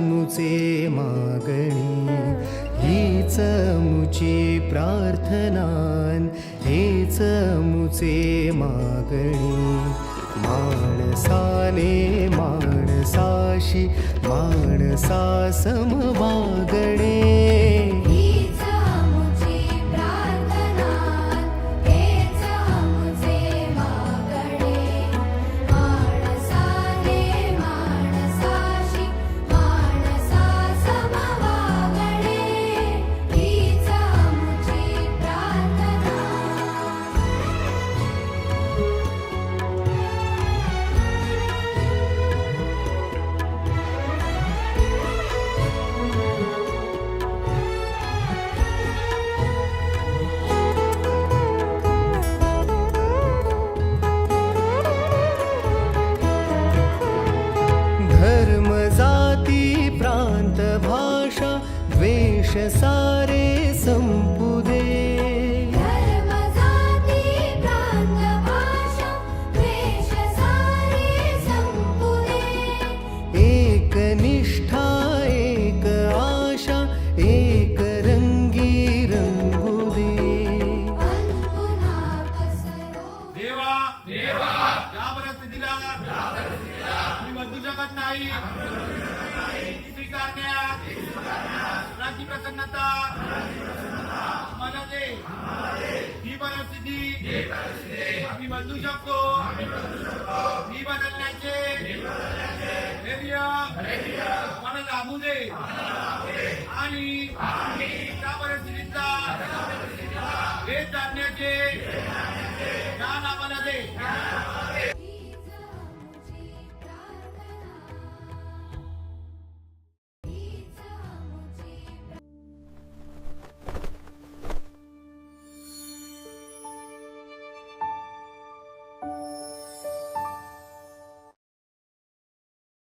मुचे मागणी, हीच मुची प्रार्थनान, हेच मुचे मागणी. माणसाने माणसाशी माणसा सम वागणे, हीच मुची प्रार्थना, हेच मुचे मागणे. माणसाने माणसाशी माणसा सम वागणे, हीच मुची प्रार्थना. धर्म जाती प्रांत भाषा द्वेष सारे संपू दे. धर्म जाती प्रांत भाषा द्वेष सारे संपू दे. एक निष्ठा एक आशा एक रंगी रंगू दे. पुन्हा पसरो देवा देवा या परिस्थितीला मी बदलू शकत नाही. स्वीकारण्यात राजी प्रसन्नता मला दे. ही परिस्थिती आम्ही बदलू शकतो. मी बदलण्याचे धैर्य मला लाभू दे. आणि त्या परिस्थितीचा हे जाणण्याचे